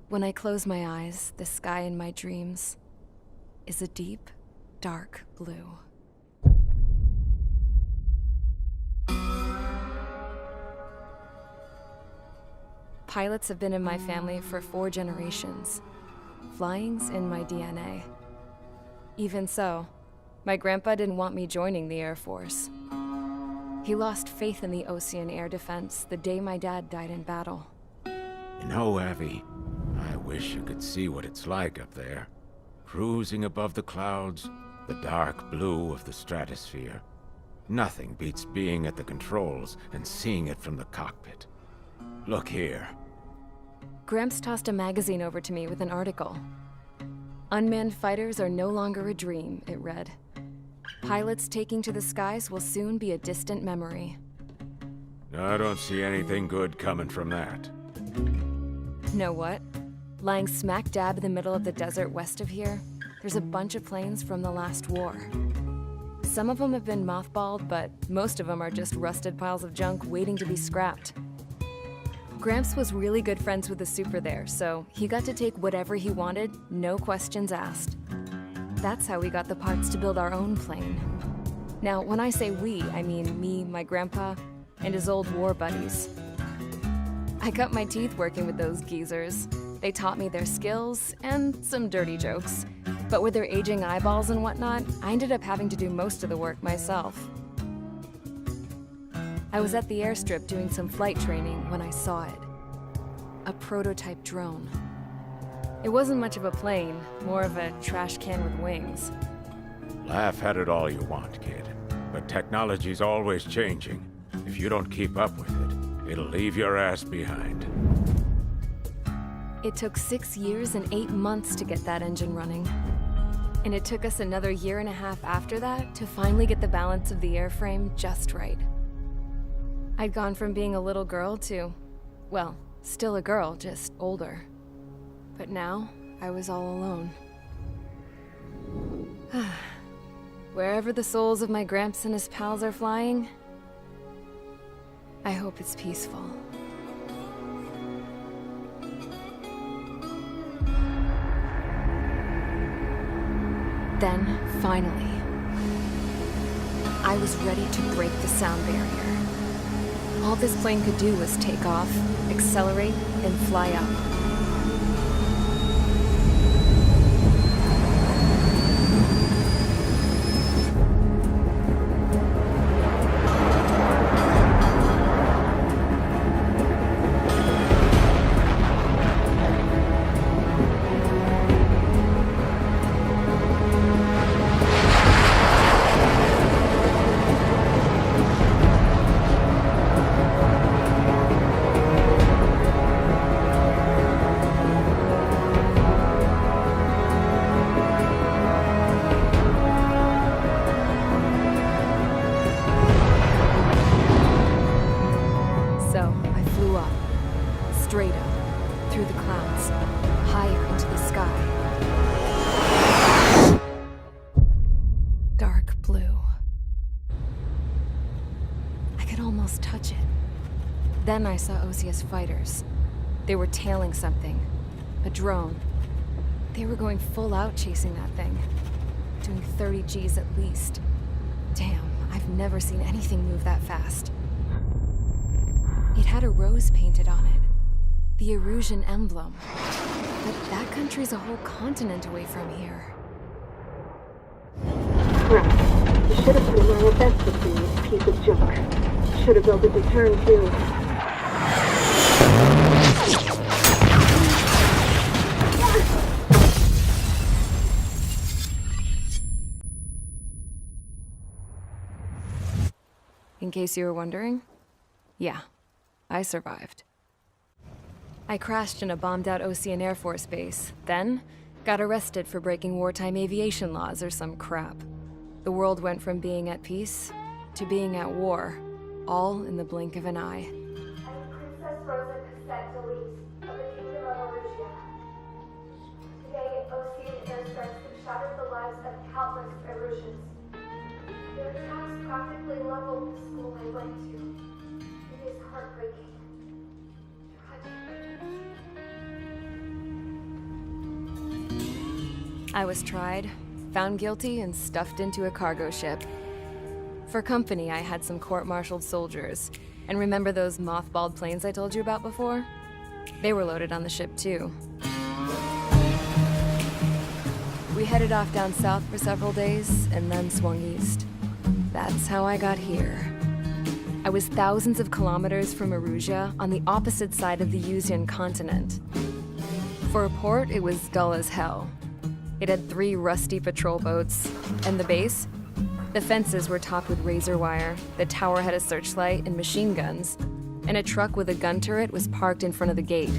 When I close my eyes, the sky in my dreams is a deep, dark blue. Pilots have been in my family for 4 generations. Flying's in my DNA. Even so, my grandpa didn't want me joining the Air Force. He lost faith in the Ocean Air Defense the day my dad died in battle. You know, Abby, I wish you could see what it's like up there. Cruising above the clouds, the dark blue of the stratosphere. Nothing beats being at the controls and seeing it from the cockpit. Look here. Gramps tossed a magazine over to me with an article. Unmanned fighters are no longer a dream, it read. Pilots taking to the skies will soon be a distant memory. I don't see anything good coming from that. Know what? Lying smack dab in the middle of the desert west of here, there's a bunch of planes from the last war. Some of them have been mothballed, but most of them are just rusted piles of junk waiting to be scrapped. Gramps was really good friends with the super there, so he got to take whatever he wanted, no questions asked. That's how we got the parts to build our own plane. Now, when I say we, I mean me, my grandpa, and his old war buddies. I cut my teeth working with those geezers. They taught me their skills and some dirty jokes. But with their aging eyeballs and whatnot, I ended up having to do most of the work myself. I was at the airstrip doing some flight training when I saw it. A prototype drone. It wasn't much of a plane, more of a trash can with wings. Laugh at it all you want, kid. But technology's always changing. If you don't keep up with it, it'll leave your ass behind. It took 6 years and 8 months to get that engine running. And it took us another 1.5 years after that to finally get the balance of the airframe just right. I'd gone from being a little girl to, well, still a girl, just older. But now, I was all alone. Wherever the souls of my Gramps and his pals are flying, I hope it's peaceful. Then, finally, I was ready to break the sound barrier. All this plane could do was take off, accelerate, and fly up. Straight up, through the clouds, higher into the sky. Dark blue. I could almost touch it. Then I saw OCS fighters. They were tailing something. A drone. They were going full out chasing that thing. Doing 30 Gs at least. Damn, I've never seen anything move that fast. It had a rose painted on it. The Erusian emblem. But that country's a whole continent away from here. Right. You should have put him on a vest with me, you piece of junk. Should have built a return too. In case you were wondering, yeah, I survived. I crashed in a bombed-out Ocean Air Force base, then got arrested for breaking wartime aviation laws or some crap. The world went from being at peace to being at war, all in the blink of an eye. I'm Princess Rosa Cassette Delise of the Kingdom of Erusia. Today, Ocean airstrikes have shattered the lives of countless Erusians. Their attacks practically leveled the school I went to. It is heartbreaking. Tragic. I was tried, found guilty, and stuffed into a cargo ship. For company, I had some court-martialed soldiers. And remember those mothballed planes I told you about before? They were loaded on the ship, too. We headed off down south for several days, and then swung east. That's how I got here. I was thousands of kilometers from Erusia, on the opposite side of the Yuzian continent. For a port, it was dull as hell. It had 3 rusty patrol boats, and the base? The fences were topped with razor wire, the tower had a searchlight and machine guns, and a truck with a gun turret was parked in front of the gate.